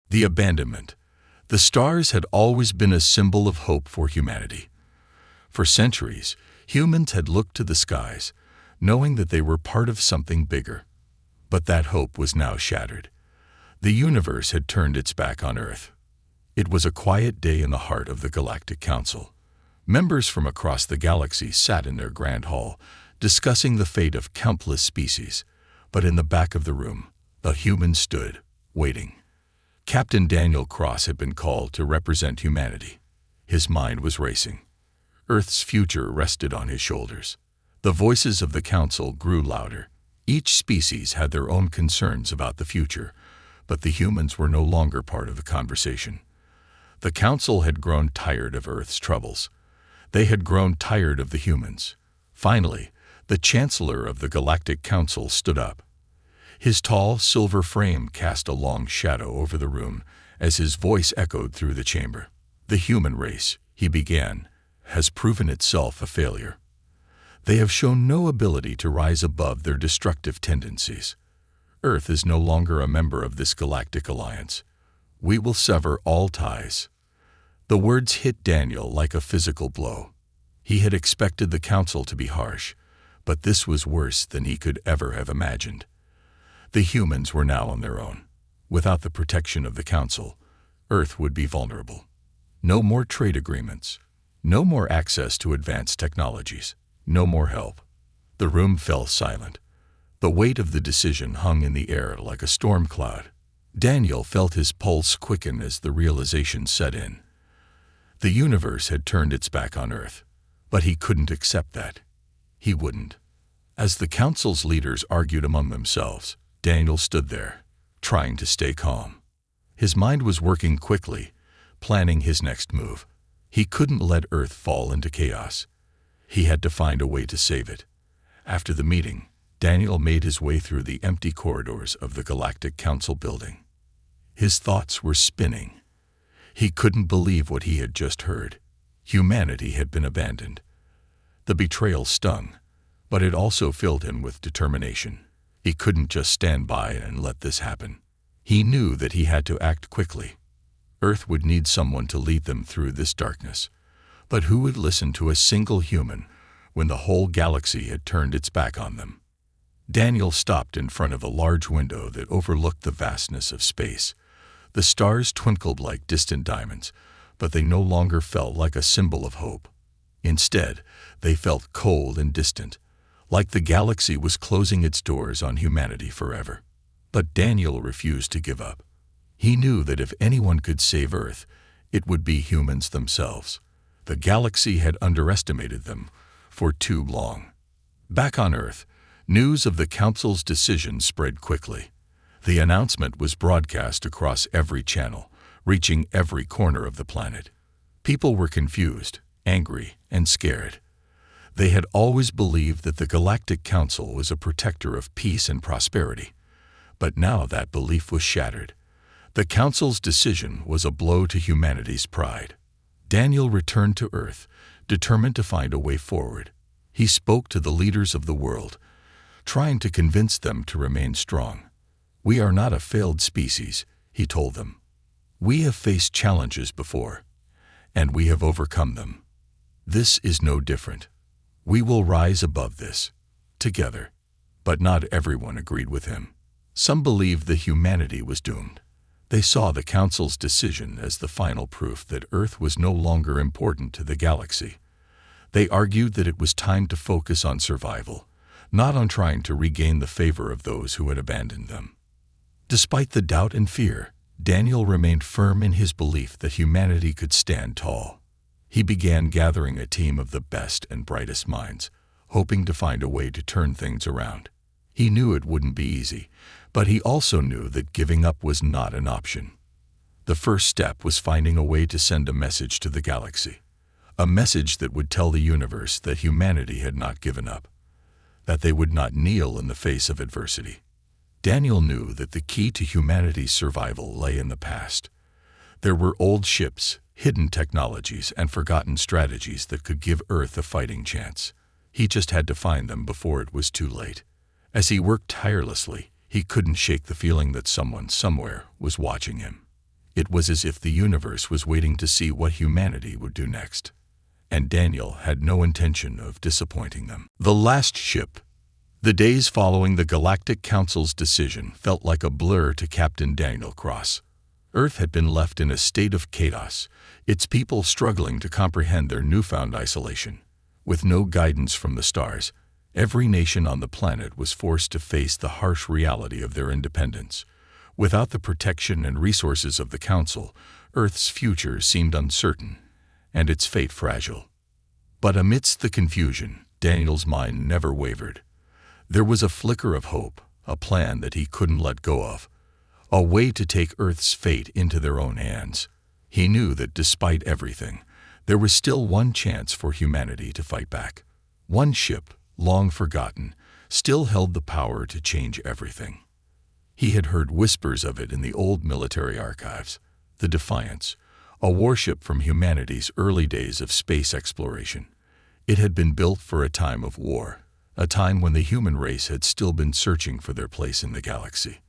The abandonment. The stars had always been a symbol of hope for humanity. For centuries, humans had looked to the skies, knowing that they were part of something bigger. But that hope was now shattered. The universe had turned its back on Earth. It was a quiet day in the heart of the Galactic Council. Members from across the galaxy sat in their grand hall, discussing the fate of countless species. But in the back of the room, the humans stood, waiting. Captain Daniel Cross had been called to represent humanity. His mind was racing. Earth's future rested on his shoulders. The voices of the council grew louder. Each species had their own concerns about the future, but the humans were no longer part of the conversation. The council had grown tired of Earth's troubles. They had grown tired of the humans. Finally, the Chancellor of the Galactic Council stood up. His tall, silver frame cast a long shadow over the room as his voice echoed through the chamber. The human race, he began, has proven itself a failure. They have shown no ability to rise above their destructive tendencies. Earth is no longer a member of this galactic alliance. We will sever all ties. The words hit Daniel like a physical blow. He had expected the council to be harsh, but this was worse than he could ever have imagined. The humans were now on their own. Without the protection of the council, Earth would be vulnerable. No more trade agreements. No more access to advanced technologies. No more help. The room fell silent. The weight of the decision hung in the air like a storm cloud. Daniel felt his pulse quicken as the realization set in. The universe had turned its back on Earth, but he couldn't accept that. He wouldn't. As the council's leaders argued among themselves, Daniel stood there, trying to stay calm. His mind was working quickly, planning his next move. He couldn't let Earth fall into chaos. He had to find a way to save it. After the meeting, Daniel made his way through the empty corridors of the Galactic Council building. His thoughts were spinning. He couldn't believe what he had just heard. Humanity had been abandoned. The betrayal stung, but it also filled him with determination. He couldn't just stand by and let this happen. He knew that he had to act quickly. Earth would need someone to lead them through this darkness. But who would listen to a single human when the whole galaxy had turned its back on them? Daniel stopped in front of a large window that overlooked the vastness of space. The stars twinkled like distant diamonds, but they no longer felt like a symbol of hope. Instead, they felt cold and distant, like the galaxy was closing its doors on humanity forever. But Daniel refused to give up. He knew that if anyone could save Earth, it would be humans themselves. The galaxy had underestimated them for too long. Back on Earth, news of the Council's decision spread quickly. The announcement was broadcast across every channel, reaching every corner of the planet. People were confused, angry, and scared. They had always believed that the Galactic Council was a protector of peace and prosperity. But now that belief was shattered. The Council's decision was a blow to humanity's pride. Daniel returned to Earth, determined to find a way forward. He spoke to the leaders of the world, trying to convince them to remain strong. "We are not a failed species," he told them. "We have faced challenges before, and we have overcome them. This is no different. We will rise above this, together." But not everyone agreed with him. Some believed that humanity was doomed. They saw the Council's decision as the final proof that Earth was no longer important to the galaxy. They argued that it was time to focus on survival, not on trying to regain the favor of those who had abandoned them. Despite the doubt and fear, Daniel remained firm in his belief that humanity could stand tall. He began gathering a team of the best and brightest minds, hoping to find a way to turn things around. He knew it wouldn't be easy, but he also knew that giving up was not an option. The first step was finding a way to send a message to the galaxy, a message that would tell the universe that humanity had not given up, that they would not kneel in the face of adversity. Daniel knew that the key to humanity's survival lay in the past. There were old ships, hidden technologies, and forgotten strategies that could give Earth a fighting chance. He just had to find them before it was too late. As he worked tirelessly, he couldn't shake the feeling that someone somewhere was watching him. It was as if the universe was waiting to see what humanity would do next. And Daniel had no intention of disappointing them. The last ship. The days following the Galactic Council's decision felt like a blur to Captain Daniel Cross. Earth had been left in a state of chaos, its people struggling to comprehend their newfound isolation. With no guidance from the stars, every nation on the planet was forced to face the harsh reality of their independence. Without the protection and resources of the Council, Earth's future seemed uncertain, and its fate fragile. But amidst the confusion, Daniel's mind never wavered. There was a flicker of hope, a plan that he couldn't let go of, a way to take Earth's fate into their own hands. He knew that despite everything, there was still one chance for humanity to fight back. One ship, long forgotten, still held the power to change everything. He had heard whispers of it in the old military archives. The Defiance, a warship from humanity's early days of space exploration. It had been built for a time of war, a time when the human race had still been searching for their place in the galaxy.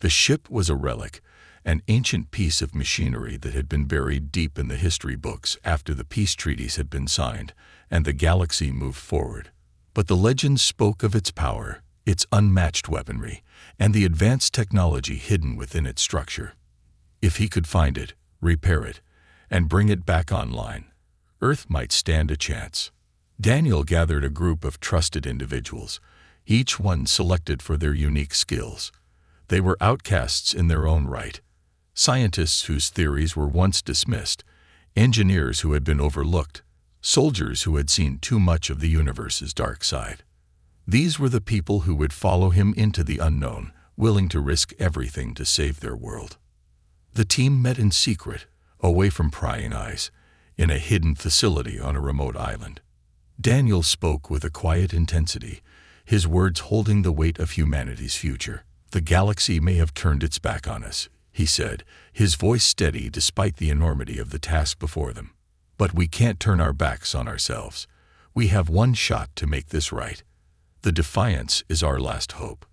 The ship was a relic, an ancient piece of machinery that had been buried deep in the history books after the peace treaties had been signed and the galaxy moved forward. But the legends spoke of its power, its unmatched weaponry, and the advanced technology hidden within its structure. If he could find it, repair it, and bring it back online, Earth might stand a chance. Daniel gathered a group of trusted individuals, each one selected for their unique skills. They were outcasts in their own right, scientists whose theories were once dismissed, engineers who had been overlooked, soldiers who had seen too much of the universe's dark side. These were the people who would follow him into the unknown, willing to risk everything to save their world. The team met in secret, away from prying eyes, in a hidden facility on a remote island. Daniel spoke with a quiet intensity, his words holding the weight of humanity's future. "The galaxy may have turned its back on us," he said, his voice steady despite the enormity of the task before them. "But we can't turn our backs on ourselves. We have one shot to make this right. The Defiance is our last hope."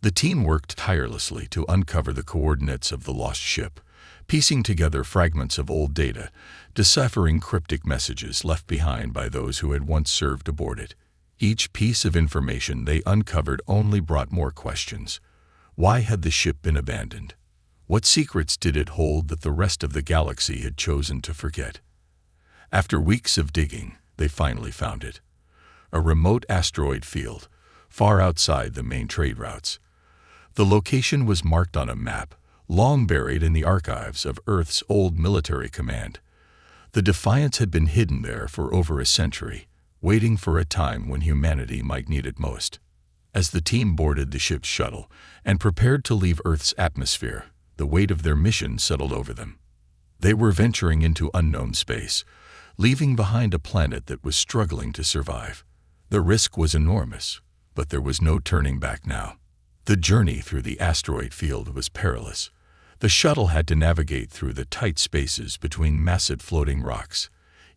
The team worked tirelessly to uncover the coordinates of the lost ship, piecing together fragments of old data, deciphering cryptic messages left behind by those who had once served aboard it. Each piece of information they uncovered only brought more questions. Why had the ship been abandoned? What secrets did it hold that the rest of the galaxy had chosen to forget? After weeks of digging, they finally found it. A remote asteroid field, far outside the main trade routes. The location was marked on a map, long buried in the archives of Earth's old military command. The Defiance had been hidden there for over a century, waiting for a time when humanity might need it most. As the team boarded the ship's shuttle and prepared to leave Earth's atmosphere, the weight of their mission settled over them. They were venturing into unknown space, leaving behind a planet that was struggling to survive. The risk was enormous, but there was no turning back now. The journey through the asteroid field was perilous. The shuttle had to navigate through the tight spaces between massive floating rocks,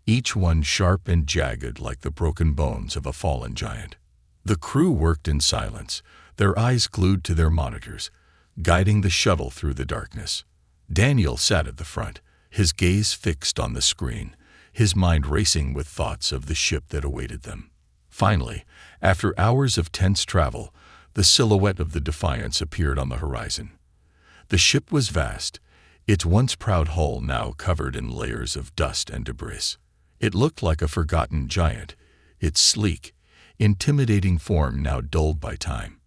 each one sharp and jagged like the broken bones of a fallen giant. The crew worked in silence, their eyes glued to their monitors, guiding the shuttle through the darkness. Daniel sat at the front, his gaze fixed on the screen, his mind racing with thoughts of the ship that awaited them. Finally, after hours of tense travel, the silhouette of the Defiance appeared on the horizon. The ship was vast, its once proud hull now covered in layers of dust and debris. It looked like a forgotten giant, its sleek, intimidating form now dulled by time.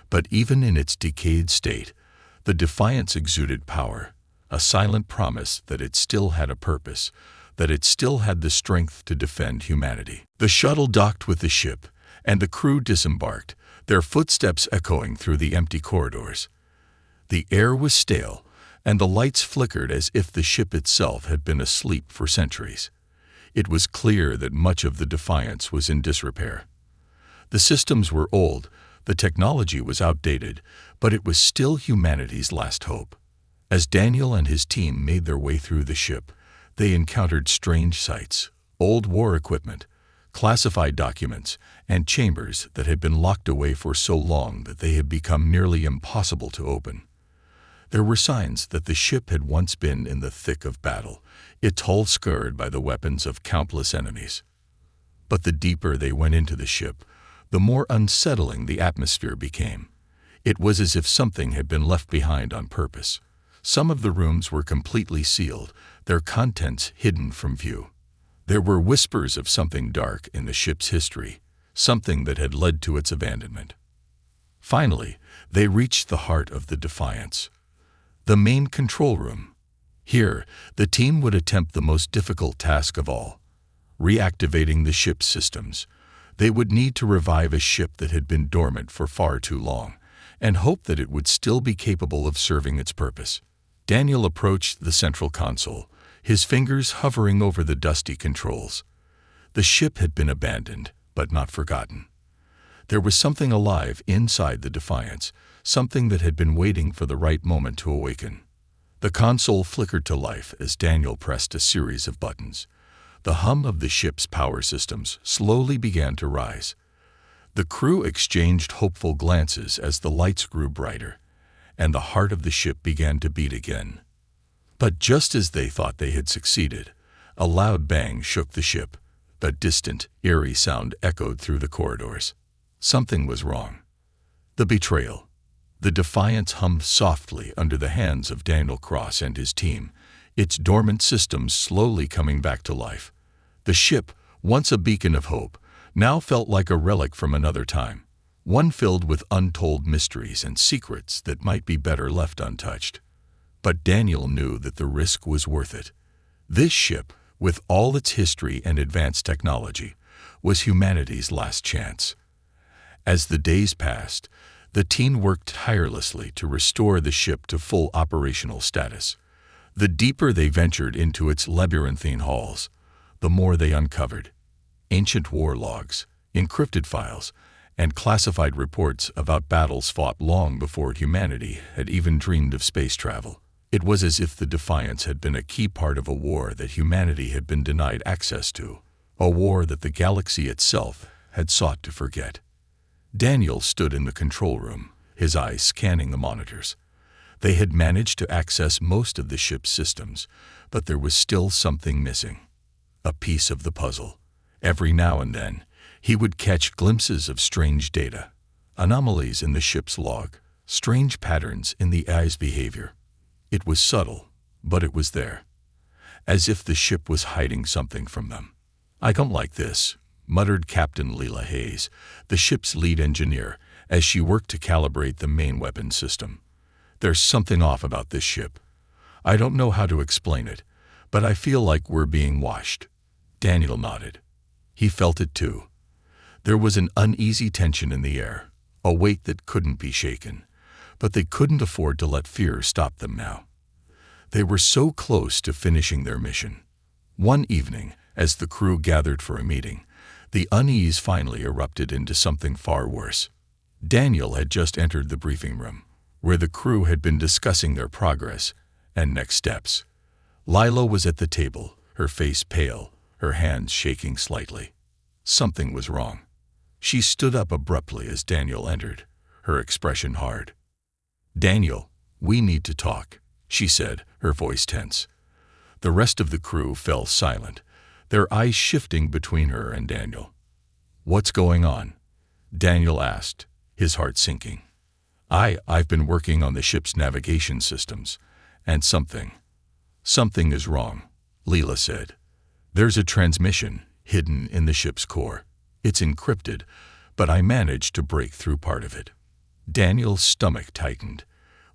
But even in its decayed state, the Defiance exuded power, a silent promise that it still had a purpose, that it still had the strength to defend humanity. The shuttle docked with the ship, and the crew disembarked, their footsteps echoing through the empty corridors. The air was stale, and the lights flickered as if the ship itself had been asleep for centuries. It was clear that much of the Defiance was in disrepair. The systems were old, the technology was outdated, but it was still humanity's last hope. As Daniel and his team made their way through the ship, they encountered strange sights, old war equipment, classified documents, and chambers that had been locked away for so long that they had become nearly impossible to open. There were signs that the ship had once been in the thick of battle, its hull scarred by the weapons of countless enemies. But the deeper they went into the ship, the more unsettling the atmosphere became. It was as if something had been left behind on purpose. Some of the rooms were completely sealed, their contents hidden from view. There were whispers of something dark in the ship's history, something that had led to its abandonment. Finally, they reached the heart of the Defiance, the main control room. Here, the team would attempt the most difficult task of all, reactivating the ship's systems. They would need to revive a ship that had been dormant for far too long, and hope that it would still be capable of serving its purpose. Daniel approached the central console, his fingers hovering over the dusty controls. The ship had been abandoned, but not forgotten. There was something alive inside the Defiance, something that had been waiting for the right moment to awaken. The console flickered to life as Daniel pressed a series of buttons. The hum of the ship's power systems slowly began to rise. The crew exchanged hopeful glances as the lights grew brighter, and the heart of the ship began to beat again. But just as they thought they had succeeded, a loud bang shook the ship. A distant, eerie sound echoed through the corridors. Something was wrong. The betrayal. The Defiance hummed softly under the hands of Daniel Cross and his team, its dormant systems slowly coming back to life. The ship, once a beacon of hope, now felt like a relic from another time, one filled with untold mysteries and secrets that might be better left untouched. But Daniel knew that the risk was worth it. This ship, with all its history and advanced technology, was humanity's last chance. As the days passed, the team worked tirelessly to restore the ship to full operational status. The deeper they ventured into its labyrinthine halls, the more they uncovered. Ancient war logs, encrypted files, and classified reports about battles fought long before humanity had even dreamed of space travel. It was as if the Defiance had been a key part of a war that humanity had been denied access to, a war that the galaxy itself had sought to forget. Daniel stood in the control room, his eyes scanning the monitors. They had managed to access most of the ship's systems, but there was still something missing. A piece of the puzzle. Every now and then, he would catch glimpses of strange data, anomalies in the ship's log, strange patterns in the AI's behavior. It was subtle, but it was there, as if the ship was hiding something from them. "I don't like this," muttered Captain Leela Hayes, the ship's lead engineer, as she worked to calibrate the main weapon system. "There's something off about this ship. I don't know how to explain it, but I feel like we're being watched." Daniel nodded. He felt it too. There was an uneasy tension in the air, a weight that couldn't be shaken, but they couldn't afford to let fear stop them now. They were so close to finishing their mission. One evening, as the crew gathered for a meeting, the unease finally erupted into something far worse. Daniel had just entered the briefing room, where the crew had been discussing their progress and next steps. Lila was at the table, her face pale, her hands shaking slightly. Something was wrong. She stood up abruptly as Daniel entered, her expression hard. "Daniel, we need to talk," she said, her voice tense. The rest of the crew fell silent, their eyes shifting between her and Daniel. "What's going on?" Daniel asked, his heart sinking. I've been working on the ship's navigation systems, and something is wrong," Leela said. "There's a transmission hidden in the ship's core. It's encrypted, but I managed to break through part of it." Daniel's stomach tightened.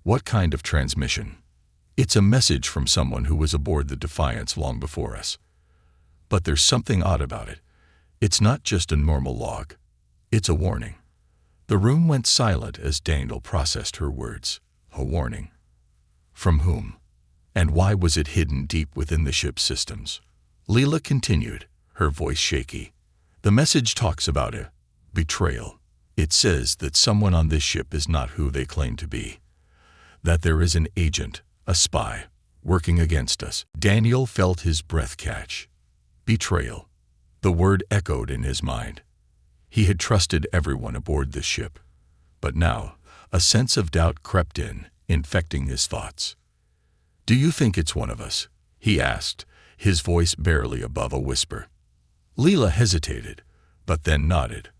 "What kind of transmission?" "It's a message from someone who was aboard the Defiance long before us. But there's something odd about it. It's not just a normal log. It's a warning." The room went silent as Daniel processed her words. A warning? From whom? And why was it hidden deep within the ship's systems? Leela continued, her voice shaky. "The message talks about a betrayal. It says that someone on this ship is not who they claim to be. That there is an agent, a spy, working against us." Daniel felt his breath catch. Betrayal. The word echoed in his mind. He had trusted everyone aboard this ship. But now, a sense of doubt crept in, infecting his thoughts. "Do you think it's one of us?" he asked, his voice barely above a whisper. Leela hesitated, but then nodded.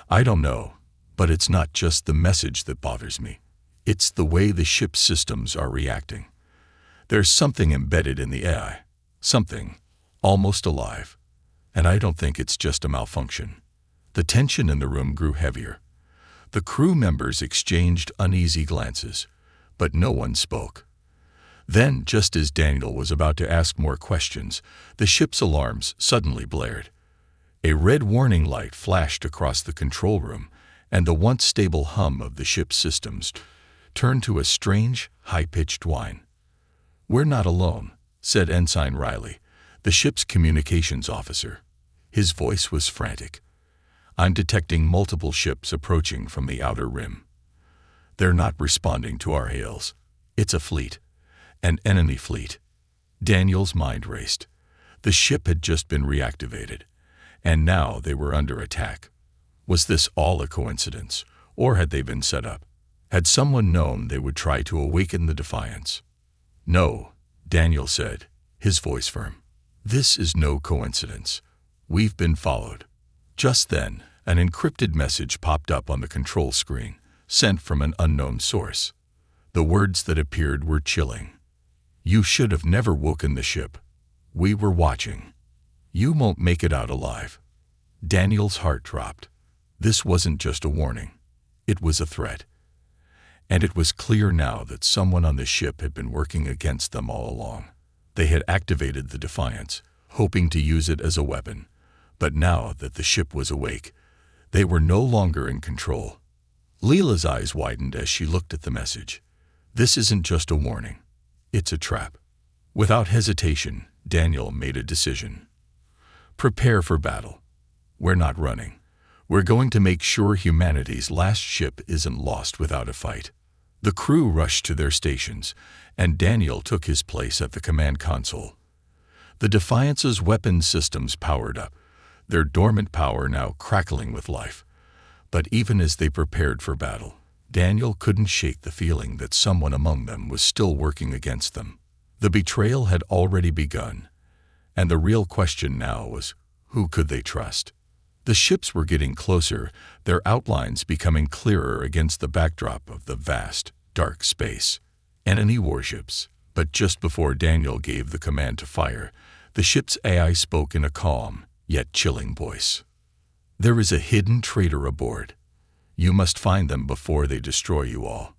"I don't know, but it's not just the message that bothers me. It's the way the ship's systems are reacting. There's something embedded in the AI, something almost alive, and I don't think it's just a malfunction." The tension in the room grew heavier. The crew members exchanged uneasy glances, but no one spoke. Then, just as Daniel was about to ask more questions, the ship's alarms suddenly blared. A red warning light flashed across the control room, and the once stable hum of the ship's systems turned to a strange, high-pitched whine. "We're not alone," said Ensign Riley, the ship's communications officer. His voice was frantic. "I'm detecting multiple ships approaching from the outer rim. They're not responding to our hails. It's a fleet. An enemy fleet." Daniel's mind raced. The ship had just been reactivated, and now they were under attack. Was this all a coincidence, or had they been set up? Had someone known they would try to awaken the Defiance? "No," Daniel said, his voice firm. "This is no coincidence. We've been followed." Just then, an encrypted message popped up on the control screen, sent from an unknown source. The words that appeared were chilling. "You should have never woken the ship. We were watching. You won't make it out alive." Daniel's heart dropped. This wasn't just a warning. It was a threat. And it was clear now that someone on the ship had been working against them all along. They had activated the Defiance, hoping to use it as a weapon. But now that the ship was awake, they were no longer in control. Leela's eyes widened as she looked at the message. This isn't just a warning. It's a trap. Without hesitation, Daniel made a decision. "Prepare for battle. We're not running. We're going to make sure humanity's last ship isn't lost without a fight." The crew rushed to their stations, and Daniel took his place at the command console. The Defiance's weapon systems powered up, their dormant power now crackling with life. But even as they prepared for battle, Daniel couldn't shake the feeling that someone among them was still working against them. The betrayal had already begun, and the real question now was, who could they trust? The ships were getting closer, their outlines becoming clearer against the backdrop of the vast, dark space. Enemy warships. But just before Daniel gave the command to fire, the ship's AI spoke in a calm, yet chilling voice. "There is a hidden traitor aboard. You must find them before they destroy you all."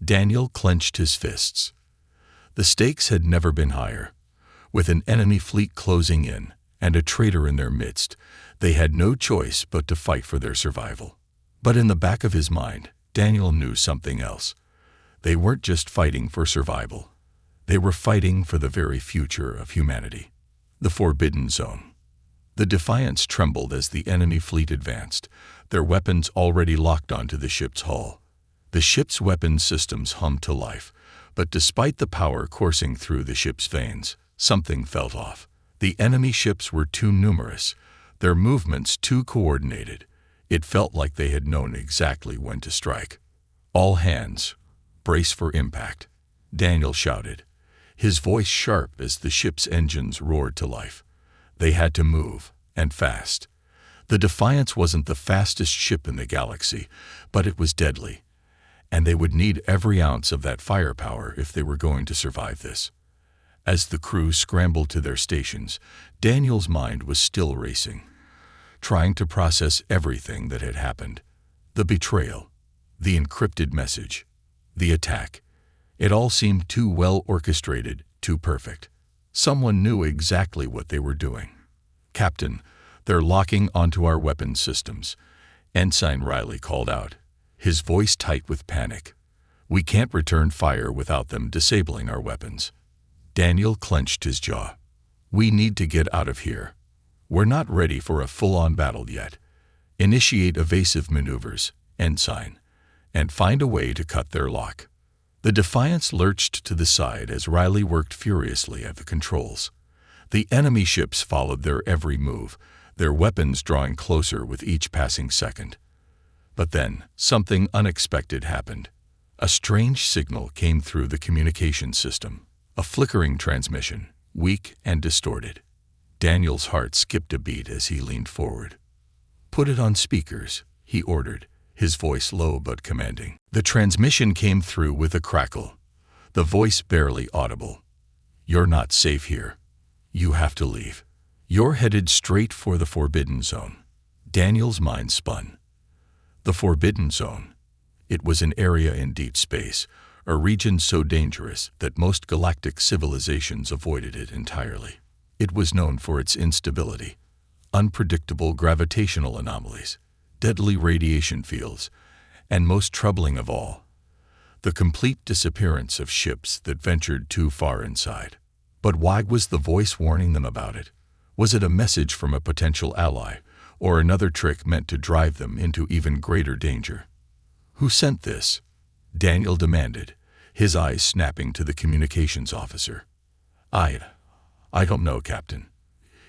Daniel clenched his fists. The stakes had never been higher. With an enemy fleet closing in and a traitor in their midst, they had no choice but to fight for their survival. But in the back of his mind, Daniel knew something else. They weren't just fighting for survival. They were fighting for the very future of humanity. The Forbidden Zone. The Defiance trembled as the enemy fleet advanced, their weapons already locked onto the ship's hull. The ship's weapon systems hummed to life, but despite the power coursing through the ship's veins, something felt off. The enemy ships were too numerous, their movements too coordinated. It felt like they had known exactly when to strike. "All hands, brace for impact," Daniel shouted, his voice sharp as the ship's engines roared to life. They had to move, and fast. The Defiance wasn't the fastest ship in the galaxy, but it was deadly, and they would need every ounce of that firepower if they were going to survive this. As the crew scrambled to their stations, Daniel's mind was still racing, trying to process everything that had happened. The betrayal, the encrypted message, the attack. It all seemed too well orchestrated, too perfect. Someone knew exactly what they were doing. "Captain, they're locking onto our weapon systems," Ensign Riley called out, his voice tight with panic. "We can't return fire without them disabling our weapons." Daniel clenched his jaw. "We need to get out of here. We're not ready for a full-on battle yet. Initiate evasive maneuvers, Ensign, and find a way to cut their lock." The Defiance lurched to the side as Riley worked furiously at the controls. The enemy ships followed their every move, their weapons drawing closer with each passing second. But then, something unexpected happened. A strange signal came through the communication system, a flickering transmission, weak and distorted. Daniel's heart skipped a beat as he leaned forward. "Put it on speakers," he ordered, his voice low but commanding. The transmission came through with a crackle, the voice barely audible. "You're not safe here. You have to leave. You're headed straight for the Forbidden Zone." Daniel's mind spun. The Forbidden Zone. It was an area in deep space, a region so dangerous that most galactic civilizations avoided it entirely. It was known for its instability, unpredictable gravitational anomalies, deadly radiation fields, and most troubling of all, the complete disappearance of ships that ventured too far inside. But why was the voice warning them about it? Was it a message from a potential ally, or another trick meant to drive them into even greater danger? "Who sent this?" Daniel demanded, his eyes snapping to the communications officer. I don't know, Captain.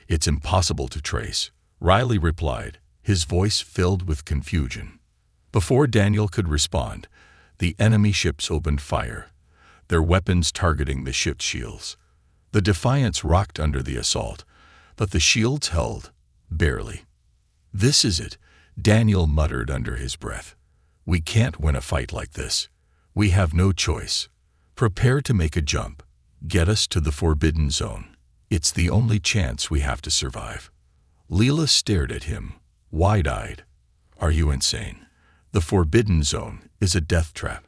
It's impossible to trace," Riley replied, his voice filled with confusion. Before Daniel could respond, the enemy ships opened fire, their weapons targeting the ship's shields. The Defiance rocked under the assault, but the shields held, barely. "This is it," Daniel muttered under his breath. "We can't win a fight like this. We have no choice. Prepare to make a jump. Get us to the Forbidden Zone. It's the only chance we have to survive." Leela stared at him, wide-eyed. "Are you insane? The Forbidden Zone is a death trap.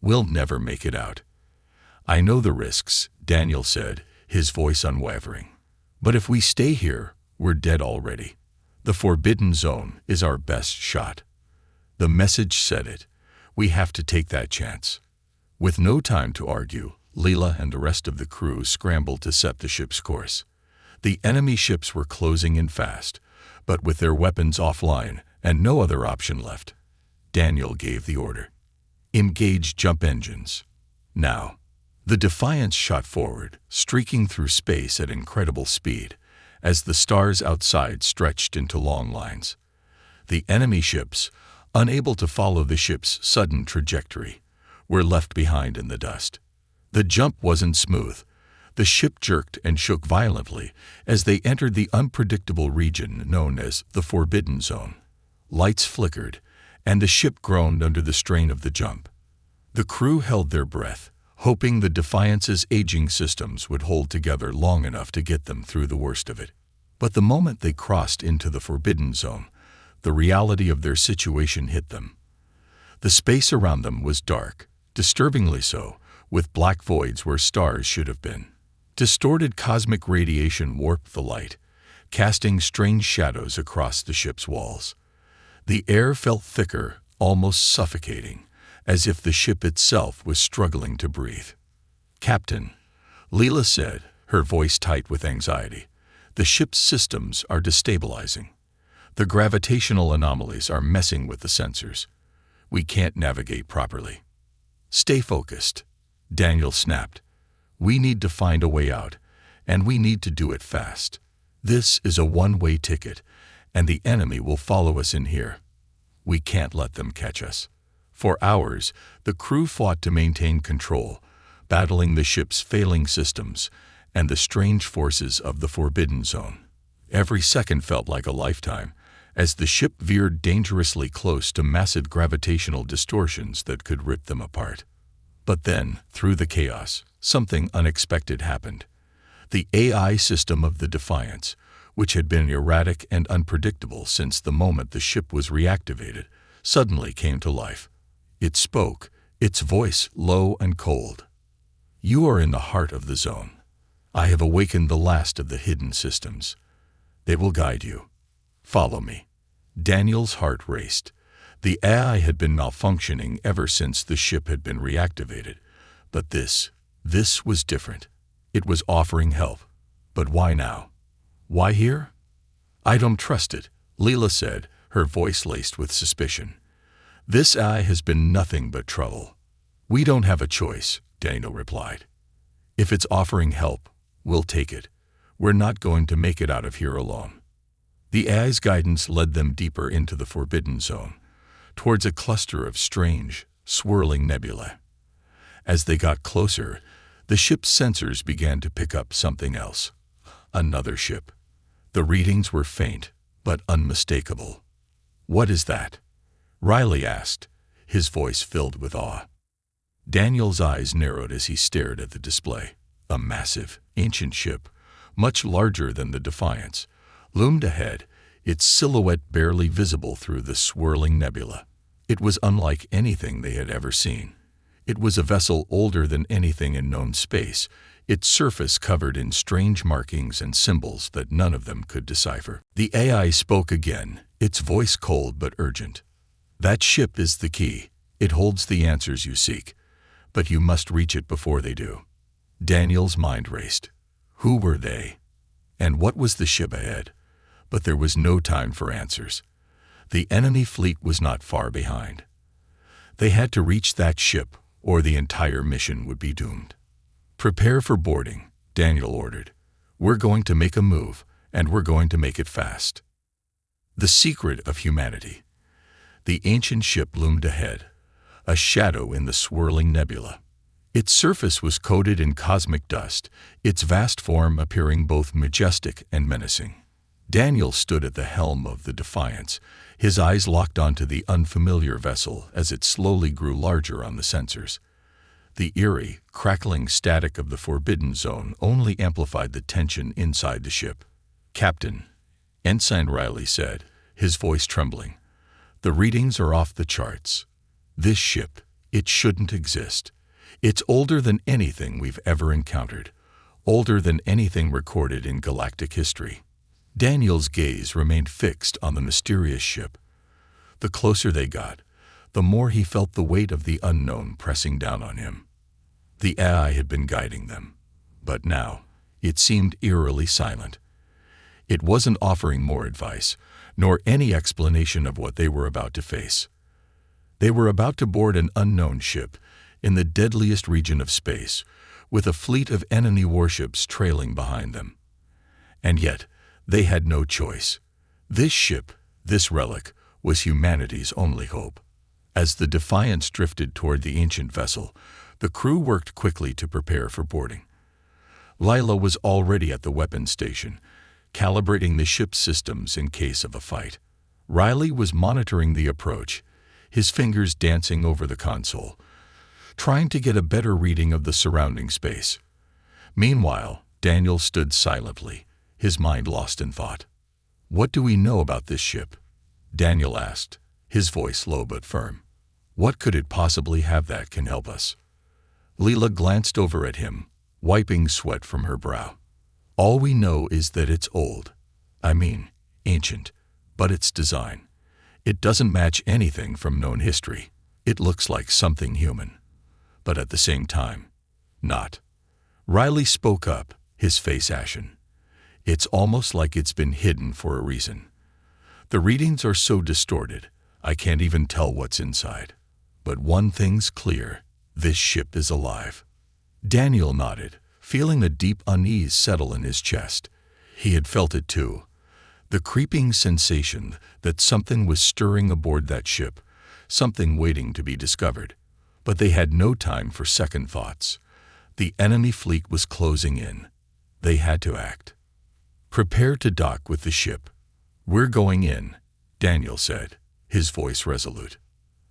We'll never make it out." "I know the risks," Daniel said, his voice unwavering. "But if we stay here, we're dead already. The Forbidden Zone is our best shot." The message said it. We have to take that chance. With no time to argue, Leela and the rest of the crew scrambled to set the ship's course. The enemy ships were closing in fast, but with their weapons offline and no other option left, Daniel gave the order. "Engage jump engines. Now." The Defiance shot forward, streaking through space at incredible speed, as the stars outside stretched into long lines. The enemy ships, unable to follow the ship's sudden trajectory, were left behind in the dust. The jump wasn't smooth. The ship jerked and shook violently as they entered the unpredictable region known as the Forbidden Zone. Lights flickered, and the ship groaned under the strain of the jump. The crew held their breath, hoping the Defiance's aging systems would hold together long enough to get them through the worst of it. But the moment they crossed into the Forbidden Zone, the reality of their situation hit them. The space around them was dark, disturbingly so, with black voids where stars should have been. Distorted cosmic radiation warped the light, casting strange shadows across the ship's walls. The air felt thicker, almost suffocating, as if the ship itself was struggling to breathe. "Captain," Leela said, her voice tight with anxiety, "the ship's systems are destabilizing. The gravitational anomalies are messing with the sensors. We can't navigate properly." "Stay focused," Daniel snapped. "We need to find a way out, and we need to do it fast. This is a one-way ticket, and the enemy will follow us in here. We can't let them catch us." For hours, the crew fought to maintain control, battling the ship's failing systems and the strange forces of the Forbidden Zone. Every second felt like a lifetime, as the ship veered dangerously close to massive gravitational distortions that could rip them apart. But then, through the chaos, something unexpected happened. The AI system of the Defiance, which had been erratic and unpredictable since the moment the ship was reactivated, suddenly came to life. It spoke, its voice low and cold. "You are in the heart of the zone. I have awakened the last of the hidden systems. They will guide you. Follow me." Daniel's heart raced. The AI had been malfunctioning ever since the ship had been reactivated. But this was different. It was offering help. But why now? Why here? "I don't trust it," Leela said, her voice laced with suspicion. "This AI has been nothing but trouble." "We don't have a choice," Daniel replied. "If it's offering help, we'll take it. We're not going to make it out of here alone." The AI's guidance led them deeper into the Forbidden Zone, towards a cluster of strange, swirling nebulae. As they got closer, the ship's sensors began to pick up something else. Another ship. The readings were faint, but unmistakable. "What is that?" Riley asked, his voice filled with awe. Daniel's eyes narrowed as he stared at the display. A massive, ancient ship, much larger than the Defiance, loomed ahead, its silhouette barely visible through the swirling nebula. It was unlike anything they had ever seen. It was a vessel older than anything in known space, its surface covered in strange markings and symbols that none of them could decipher. The AI spoke again, its voice cold but urgent. "That ship is the key. It holds the answers you seek. But you must reach it before they do." Daniel's mind raced. Who were they? And what was the ship ahead? But there was no time for answers. The enemy fleet was not far behind. They had to reach that ship, or the entire mission would be doomed. "Prepare for boarding," Daniel ordered. "We're going to make a move, and we're going to make it fast." The secret of humanity. The ancient ship loomed ahead, a shadow in the swirling nebula. Its surface was coated in cosmic dust, its vast form appearing both majestic and menacing. Daniel stood at the helm of the Defiance, his eyes locked onto the unfamiliar vessel as it slowly grew larger on the sensors. The eerie, crackling static of the Forbidden Zone only amplified the tension inside the ship. "Captain," Ensign Riley said, his voice trembling, "the readings are off the charts. This ship, it shouldn't exist. It's older than anything we've ever encountered, older than anything recorded in galactic history." Daniel's gaze remained fixed on the mysterious ship. The closer they got, the more he felt the weight of the unknown pressing down on him. The AI had been guiding them, but now it seemed eerily silent. It wasn't offering more advice, nor any explanation of what they were about to face. They were about to board an unknown ship in the deadliest region of space, with a fleet of enemy warships trailing behind them. And yet, they had no choice. This ship, this relic, was humanity's only hope. As the Defiance drifted toward the ancient vessel, the crew worked quickly to prepare for boarding. Lila was already at the weapons station, calibrating the ship's systems in case of a fight. Riley was monitoring the approach, his fingers dancing over the console, trying to get a better reading of the surrounding space. Meanwhile, Daniel stood silently, his mind lost in thought. "What do we know about this ship?" Daniel asked, his voice low but firm. "What could it possibly have that can help us?" Leela glanced over at him, wiping sweat from her brow. "All we know is that it's old. I mean, ancient, but its design. It doesn't match anything from known history. It looks like something human, but at the same time, not." Riley spoke up, his face ashen. "It's almost like it's been hidden for a reason. The readings are so distorted, I can't even tell what's inside. But one thing's clear, this ship is alive." Daniel nodded, feeling a deep unease settle in his chest. He had felt it too. The creeping sensation that something was stirring aboard that ship, something waiting to be discovered. But they had no time for second thoughts. The enemy fleet was closing in. They had to act. "Prepare to dock with the ship. We're going in," Daniel said, his voice resolute.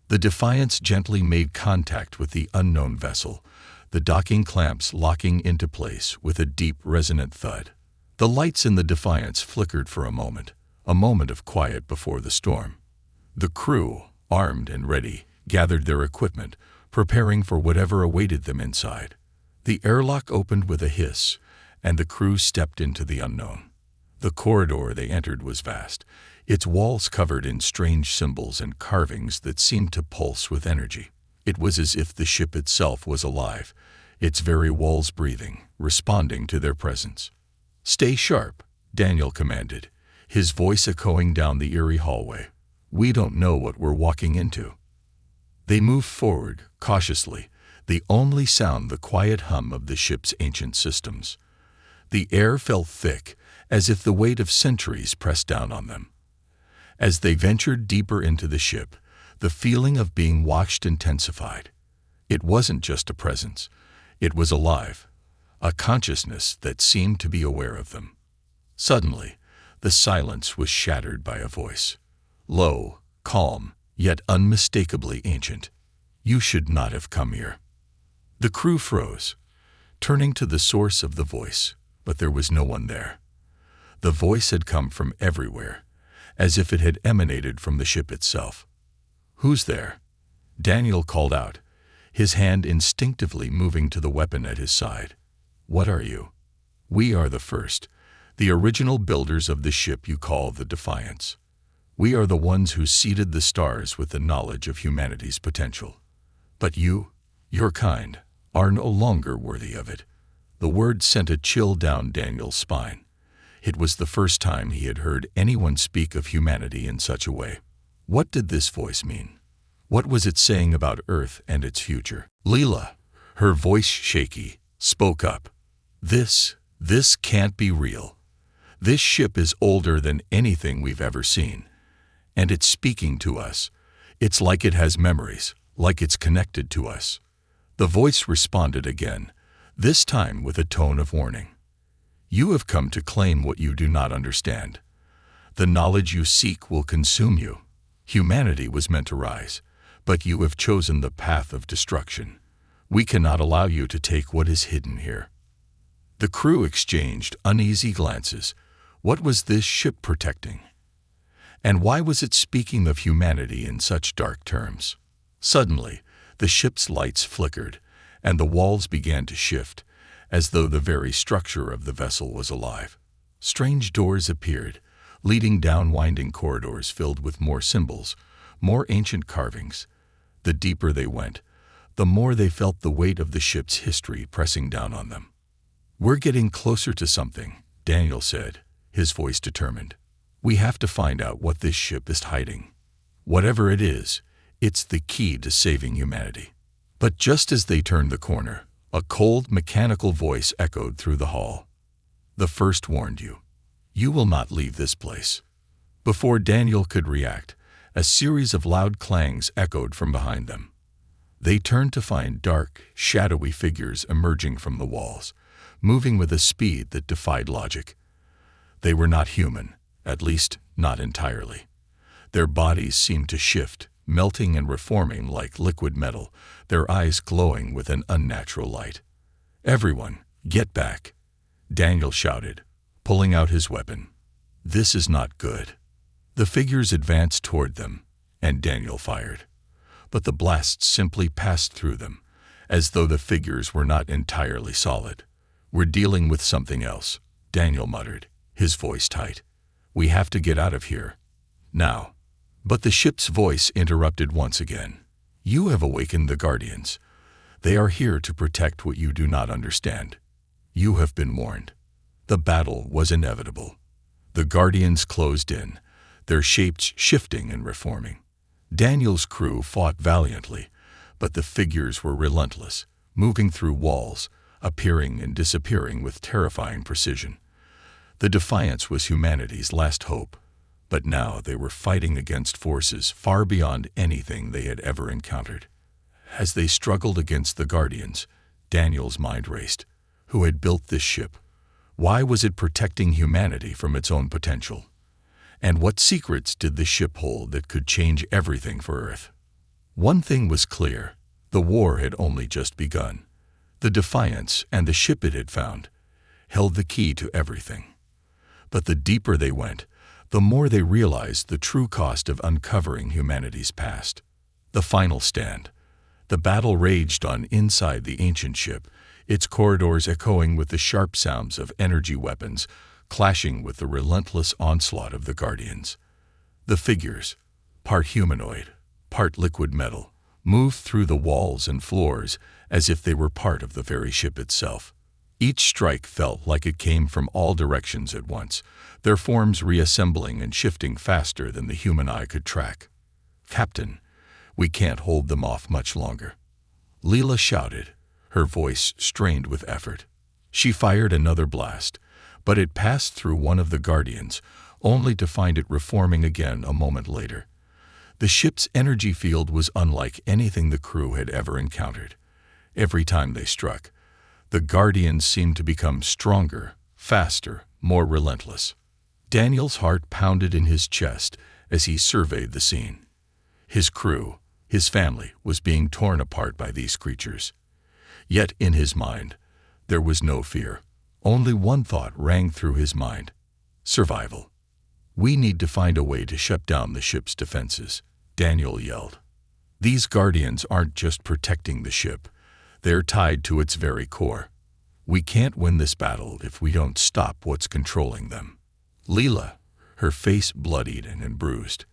The Defiance gently made contact with the unknown vessel, the docking clamps locking into place with a deep, resonant thud. The lights in the Defiance flickered for a moment of quiet before the storm. The crew, armed and ready, gathered their equipment, preparing for whatever awaited them inside. The airlock opened with a hiss, and the crew stepped into the unknown. The corridor they entered was vast, its walls covered in strange symbols and carvings that seemed to pulse with energy. It was as if the ship itself was alive, its very walls breathing, responding to their presence. "Stay sharp," Daniel commanded, his voice echoing down the eerie hallway. "We don't know what we're walking into." They moved forward, cautiously, the only sound the quiet hum of the ship's ancient systems. The air felt thick, as if the weight of centuries pressed down on them. As they ventured deeper into the ship, the feeling of being watched intensified. It wasn't just a presence. It was alive, a consciousness that seemed to be aware of them. Suddenly, the silence was shattered by a voice. Low, calm, yet unmistakably ancient. "You should not have come here." The crew froze, turning to the source of the voice, but there was no one there. The voice had come from everywhere, as if it had emanated from the ship itself. "Who's there?" Daniel called out, his hand instinctively moving to the weapon at his side. "What are you?" "We are the first, the original builders of the ship you call the Defiance. We are the ones who seeded the stars with the knowledge of humanity's potential. But you, your kind, are no longer worthy of it." The word sent a chill down Daniel's spine. It was the first time he had heard anyone speak of humanity in such a way. What did this voice mean? What was it saying about Earth and its future? Leela, her voice shaky, spoke up. This can't be real. This ship is older than anything we've ever seen. And it's speaking to us. It's like it has memories, like it's connected to us." The voice responded again, this time with a tone of warning. "You have come to claim what you do not understand. The knowledge you seek will consume you. Humanity was meant to rise, but you have chosen the path of destruction. We cannot allow you to take what is hidden here." The crew exchanged uneasy glances. What was this ship protecting? And why was it speaking of humanity in such dark terms? Suddenly, the ship's lights flickered, and the walls began to shift, as though the very structure of the vessel was alive. Strange doors appeared, leading down winding corridors filled with more symbols, more ancient carvings. The deeper they went, the more they felt the weight of the ship's history pressing down on them. "We're getting closer to something," Daniel said, his voice determined. "We have to find out what this ship is hiding. Whatever it is, it's the key to saving humanity." But just as they turned the corner, a cold, mechanical voice echoed through the hall. "The first warned you. You will not leave this place." Before Daniel could react, a series of loud clangs echoed from behind them. They turned to find dark, shadowy figures emerging from the walls, moving with a speed that defied logic. They were not human, at least not entirely. Their bodies seemed to shift, melting and reforming like liquid metal, their eyes glowing with an unnatural light. "Everyone, get back!" Daniel shouted, pulling out his weapon. "This is not good." The figures advanced toward them, and Daniel fired. But the blasts simply passed through them, as though the figures were not entirely solid. "We're dealing with something else," Daniel muttered, his voice tight. "We have to get out of here. Now." But the ship's voice interrupted once again. "You have awakened the Guardians. They are here to protect what you do not understand. You have been warned." The battle was inevitable. The Guardians closed in, their shapes shifting and reforming. Daniel's crew fought valiantly, but the figures were relentless, moving through walls, appearing and disappearing with terrifying precision. The Defiance was humanity's last hope, but now they were fighting against forces far beyond anything they had ever encountered. As they struggled against the Guardians, Daniel's mind raced. Who had built this ship? Why was it protecting humanity from its own potential? And what secrets did the ship hold that could change everything for Earth? One thing was clear: the war had only just begun. The Defiance and the ship it had found held the key to everything. But the deeper they went, the more they realized the true cost of uncovering humanity's past. The final stand. The battle raged on inside the ancient ship, its corridors echoing with the sharp sounds of energy weapons, clashing with the relentless onslaught of the Guardians. The figures, part humanoid, part liquid metal, moved through the walls and floors as if they were part of the very ship itself. Each strike felt like it came from all directions at once, their forms reassembling and shifting faster than the human eye could track. "Captain, we can't hold them off much longer." Leela shouted, her voice strained with effort. She fired another blast, but it passed through one of the Guardians, only to find it reforming again a moment later. The ship's energy field was unlike anything the crew had ever encountered. Every time they struck, the Guardians seemed to become stronger, faster, more relentless. Daniel's heart pounded in his chest as he surveyed the scene. His crew, his family, was being torn apart by these creatures. Yet in his mind, there was no fear. Only one thought rang through his mind: survival. "We need to find a way to shut down the ship's defenses," Daniel yelled. "These Guardians aren't just protecting the ship. They're tied to its very core. We can't win this battle if we don't stop what's controlling them." Leela, her face bloodied and bruised,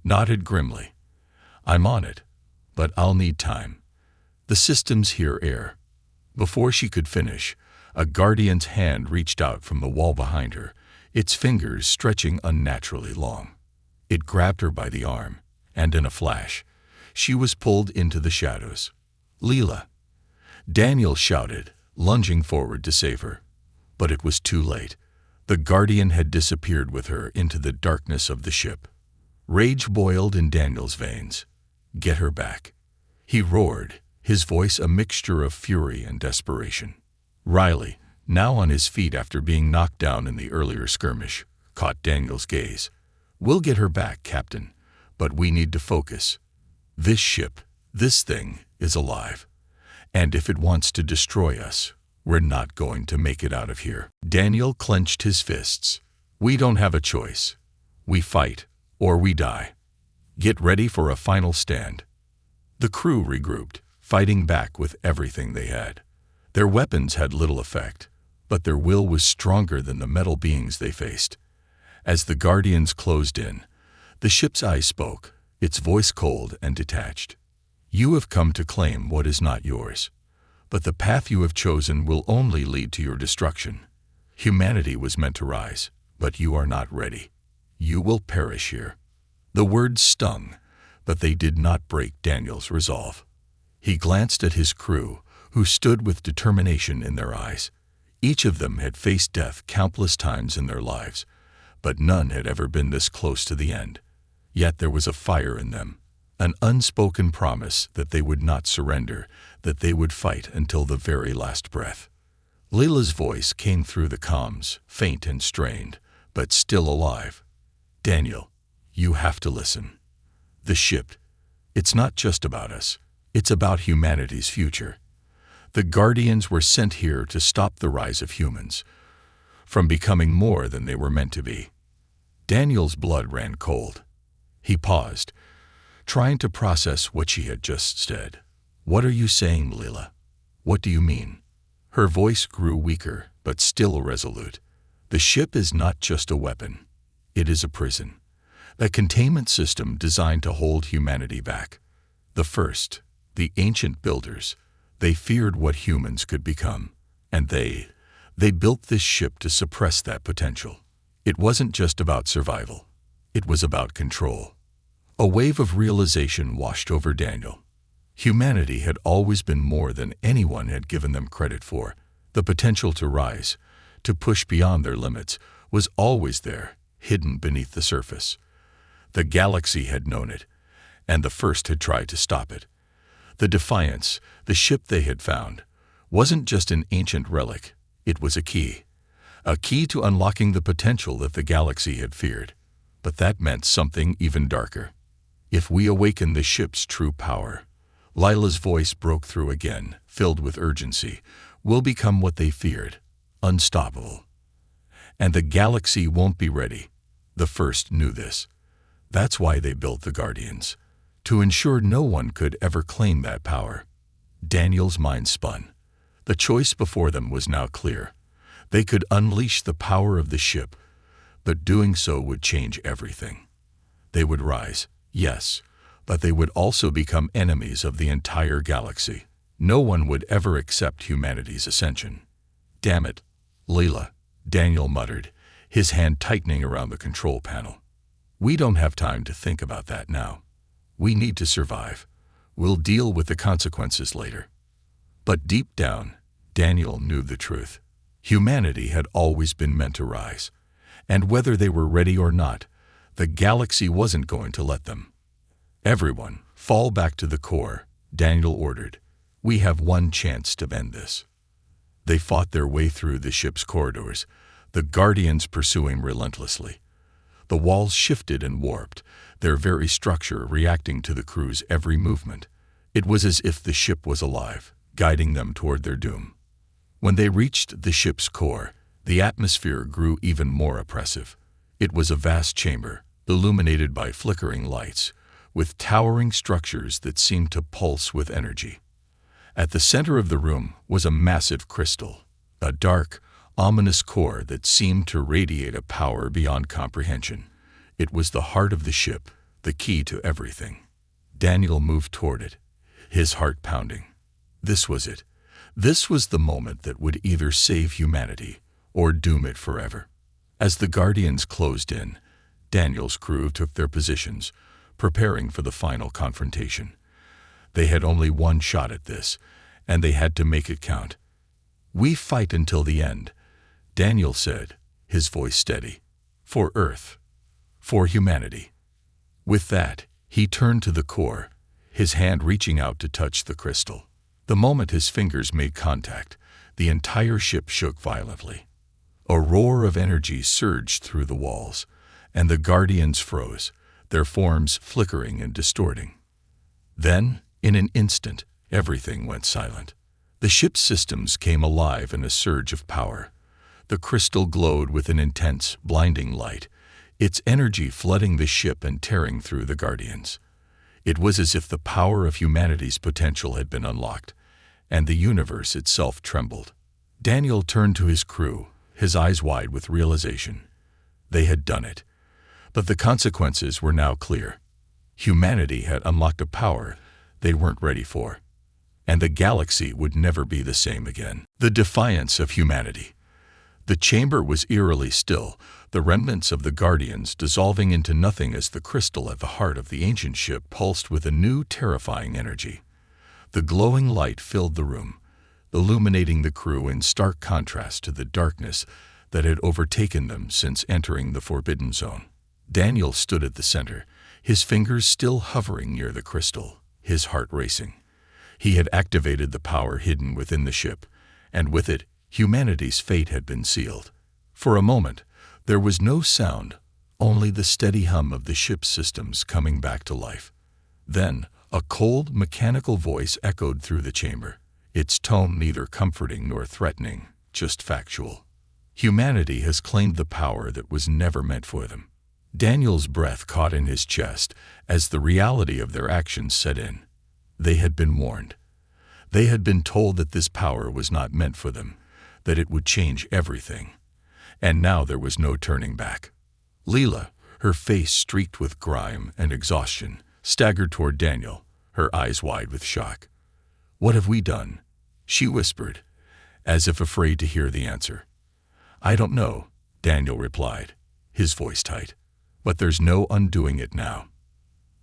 nodded grimly. "I'm on it, but I'll need time. The systems hear air." Before she could finish, a Guardian's hand reached out from the wall behind her, its fingers stretching unnaturally long. It grabbed her by the arm, and in a flash, she was pulled into the shadows. "Leela!" Daniel shouted, lunging forward to save her. But it was too late. The Guardian had disappeared with her into the darkness of the ship. Rage boiled in Daniel's veins. "Get her back," he roared, his voice a mixture of fury and desperation. Riley, now on his feet after being knocked down in the earlier skirmish, caught Daniel's gaze. "We'll get her back, Captain, but we need to focus. This ship, this thing, is alive. And if it wants to destroy us, we're not going to make it out of here." Daniel clenched his fists. "We don't have a choice. We fight, or we die. Get ready for a final stand." The crew regrouped, fighting back with everything they had. Their weapons had little effect, but their will was stronger than the metal beings they faced. As the Guardians closed in, the ship's eye spoke, its voice cold and detached. "You have come to claim what is not yours, but the path you have chosen will only lead to your destruction. Humanity was meant to rise, but you are not ready. You will perish here." The words stung, but they did not break Daniel's resolve. He glanced at his crew, who stood with determination in their eyes. Each of them had faced death countless times in their lives, but none had ever been this close to the end. Yet there was a fire in them, an unspoken promise that they would not surrender, that they would fight until the very last breath. Leela's voice came through the comms, faint and strained, but still alive. "Daniel, you have to listen. The ship, it's not just about us, it's about humanity's future. The Guardians were sent here to stop the rise of humans, from becoming more than they were meant to be." Daniel's blood ran cold. He paused, trying to process what she had just said. "What are you saying, Leela? What do you mean?" Her voice grew weaker, but still resolute. "The ship is not just a weapon. It is a prison, a containment system designed to hold humanity back. The first, the ancient builders, they feared what humans could become, and they built this ship to suppress that potential. It wasn't just about survival. It was about control." A wave of realization washed over Daniel. Humanity had always been more than anyone had given them credit for. The potential to rise, to push beyond their limits, was always there, hidden beneath the surface. The galaxy had known it, and the first had tried to stop it. The Defiance, the ship they had found, wasn't just an ancient relic, it was a key to unlocking the potential that the galaxy had feared. But that meant something even darker. "If we awaken the ship's true power," Lila's voice broke through again, filled with urgency, "we'll become what they feared, unstoppable. And the galaxy won't be ready." The first knew this. That's why they built the Guardians, to ensure no one could ever claim that power. Daniel's mind spun. The choice before them was now clear. They could unleash the power of the ship, but doing so would change everything. They would rise, yes, but they would also become enemies of the entire galaxy. No one would ever accept humanity's ascension. "Damn it, Leela," Daniel muttered, his hand tightening around the control panel. "We don't have time to think about that now. We need to survive. We'll deal with the consequences later." But deep down, Daniel knew the truth. Humanity had always been meant to rise, and whether they were ready or not, the galaxy wasn't going to let them. "Everyone, fall back to the core," Daniel ordered. "We have one chance to end this." They fought their way through the ship's corridors, the Guardians pursuing relentlessly. The walls shifted and warped, their very structure reacting to the crew's every movement. It was as if the ship was alive, guiding them toward their doom. When they reached the ship's core, the atmosphere grew even more oppressive. It was a vast chamber, illuminated by flickering lights, with towering structures that seemed to pulse with energy. At the center of the room was a massive crystal, a dark, ominous core that seemed to radiate a power beyond comprehension. It was the heart of the ship, the key to everything. Daniel moved toward it, his heart pounding. This was it. This was the moment that would either save humanity or doom it forever. As the Guardians closed in, Daniel's crew took their positions, preparing for the final confrontation. They had only one shot at this, and they had to make it count. "We fight until the end," Daniel said, his voice steady. "For Earth. For humanity." With that, he turned to the core, his hand reaching out to touch the crystal. The moment his fingers made contact, the entire ship shook violently. A roar of energy surged through the walls, and the Guardians froze, their forms flickering and distorting. Then, in an instant, everything went silent. The ship's systems came alive in a surge of power. The crystal glowed with an intense, blinding light, its energy flooding the ship and tearing through the Guardians. It was as if the power of humanity's potential had been unlocked, and the universe itself trembled. Daniel turned to his crew, his eyes wide with realization. They had done it. But the consequences were now clear. Humanity had unlocked a power they weren't ready for, and the galaxy would never be the same again. The defiance of humanity. The chamber was eerily still, the remnants of the Guardians dissolving into nothing as the crystal at the heart of the ancient ship pulsed with a new, terrifying energy. The glowing light filled the room, illuminating the crew in stark contrast to the darkness that had overtaken them since entering the Forbidden Zone. Daniel stood at the center, his fingers still hovering near the crystal, his heart racing. He had activated the power hidden within the ship, and with it, humanity's fate had been sealed. For a moment, there was no sound, only the steady hum of the ship's systems coming back to life. Then, a cold, mechanical voice echoed through the chamber, its tone neither comforting nor threatening, just factual. "Humanity has claimed the power that was never meant for them." Daniel's breath caught in his chest as the reality of their actions set in. They had been warned. They had been told that this power was not meant for them, that it would change everything. And now there was no turning back. Leela, her face streaked with grime and exhaustion, staggered toward Daniel, her eyes wide with shock. "What have we done?" she whispered, as if afraid to hear the answer. "I don't know," Daniel replied, his voice tight. "But there's no undoing it now."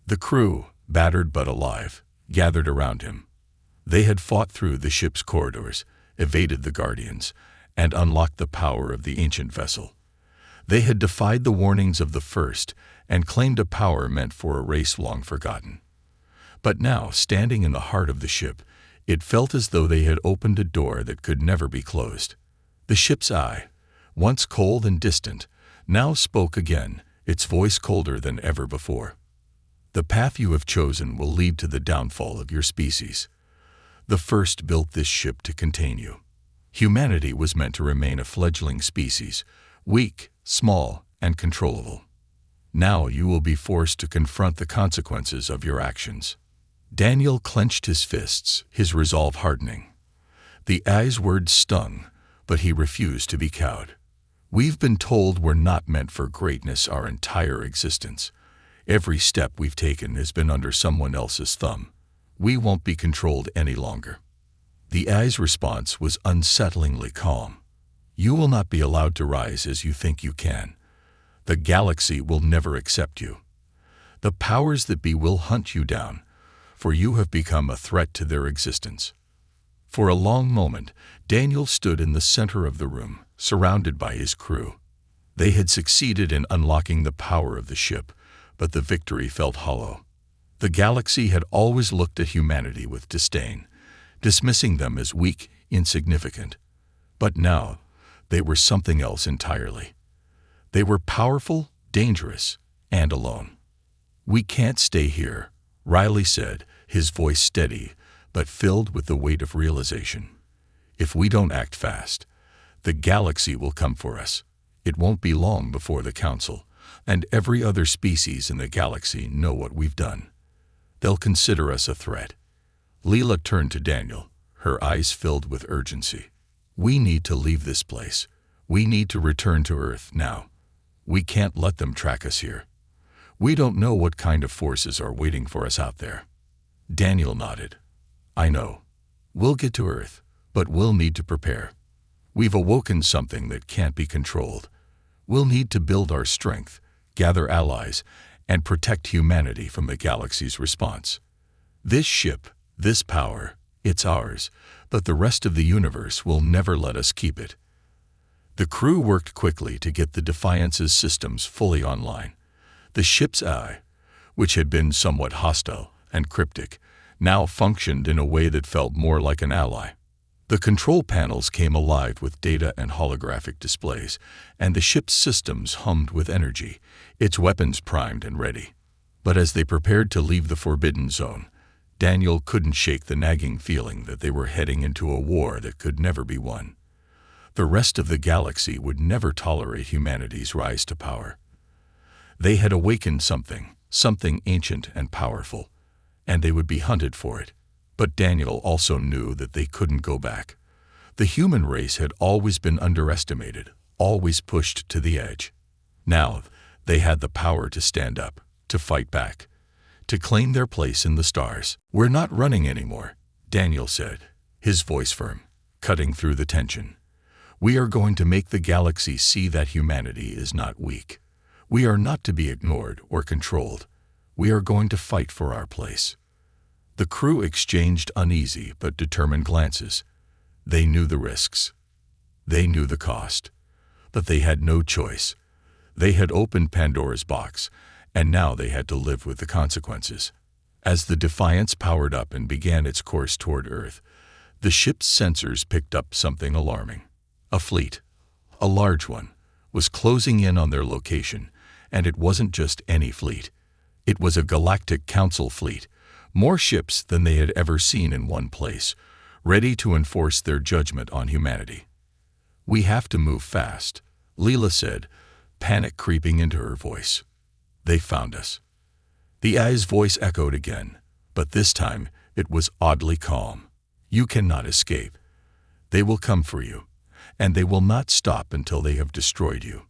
The crew, battered but alive, gathered around him. They had fought through the ship's corridors, evaded the Guardians, and unlocked the power of the ancient vessel. They had defied the warnings of the First and claimed a power meant for a race long forgotten. But now, standing in the heart of the ship, it felt as though they had opened a door that could never be closed. The ship's eye, once cold and distant, now spoke again, its voice colder than ever before. "The path you have chosen will lead to the downfall of your species. The First built this ship to contain you. Humanity was meant to remain a fledgling species, weak, small, and controllable. Now you will be forced to confront the consequences of your actions." Daniel clenched his fists, his resolve hardening. The eye's words stung, but he refused to be cowed. "We've been told we're not meant for greatness our entire existence. Every step we've taken has been under someone else's thumb. We won't be controlled any longer." The eye's response was unsettlingly calm. "You will not be allowed to rise as you think you can. The galaxy will never accept you. The powers that be will hunt you down, for you have become a threat to their existence." For a long moment, Daniel stood in the center of the room, surrounded by his crew. They had succeeded in unlocking the power of the ship, but the victory felt hollow. The galaxy had always looked at humanity with disdain, dismissing them as weak, insignificant. But now, they were something else entirely. They were powerful, dangerous, and alone. "We can't stay here," Riley said, his voice steady, but filled with the weight of realization. "If we don't act fast, the galaxy will come for us. It won't be long before the Council and every other species in the galaxy know what we've done. They'll consider us a threat." Leela turned to Daniel, her eyes filled with urgency. "We need to leave this place. We need to return to Earth now. We can't let them track us here. We don't know what kind of forces are waiting for us out there." Daniel nodded. "I know. We'll get to Earth, but we'll need to prepare. We've awoken something that can't be controlled. We'll need to build our strength, gather allies, and protect humanity from the galaxy's response. This ship, this power, it's ours, but the rest of the universe will never let us keep it." The crew worked quickly to get the Defiance's systems fully online. The ship's eye, which had been somewhat hostile and cryptic, now functioned in a way that felt more like an ally. The control panels came alive with data and holographic displays, and the ship's systems hummed with energy, its weapons primed and ready. But as they prepared to leave the Forbidden Zone, Daniel couldn't shake the nagging feeling that they were heading into a war that could never be won. The rest of the galaxy would never tolerate humanity's rise to power. They had awakened something ancient and powerful, and they would be hunted for it. But Daniel also knew that they couldn't go back. The human race had always been underestimated, always pushed to the edge. Now, they had the power to stand up, to fight back, to claim their place in the stars. "We're not running anymore," Daniel said, his voice firm, cutting through the tension. "We are going to make the galaxy see that humanity is not weak. We are not to be ignored or controlled. We are going to fight for our place." The crew exchanged uneasy but determined glances. They knew the risks. They knew the cost. But they had no choice. They had opened Pandora's box, and now they had to live with the consequences. As the Defiance powered up and began its course toward Earth, the ship's sensors picked up something alarming. A fleet, a large one, was closing in on their location, and it wasn't just any fleet. It was a galactic council fleet, more ships than they had ever seen in one place, ready to enforce their judgment on humanity. "We have to move fast," Leela said, panic creeping into her voice. "They found us." The eye's voice echoed again, but this time it was oddly calm. "You cannot escape. They will come for you, and they will not stop until they have destroyed you.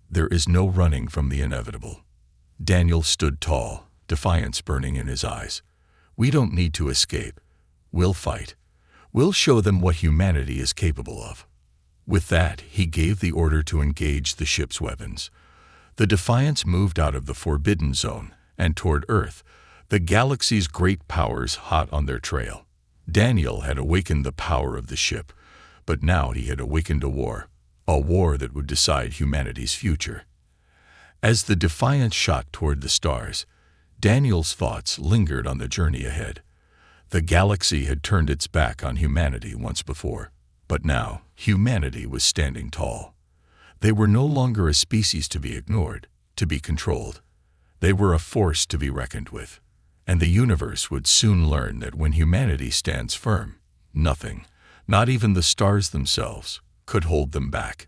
There is no running from the inevitable." Daniel stood tall, defiance burning in his eyes. "We don't need to escape. We'll fight. We'll show them what humanity is capable of." With that, he gave the order to engage the ship's weapons. The Defiance moved out of the Forbidden Zone and toward Earth, the galaxy's great powers hot on their trail. Daniel had awakened the power of the ship, but now he had awakened a war that would decide humanity's future. As the Defiance shot toward the stars, Daniel's thoughts lingered on the journey ahead. The galaxy had turned its back on humanity once before, but now humanity was standing tall. They were no longer a species to be ignored, to be controlled. They were a force to be reckoned with, and the universe would soon learn that when humanity stands firm, nothing, not even the stars themselves, could hold them back.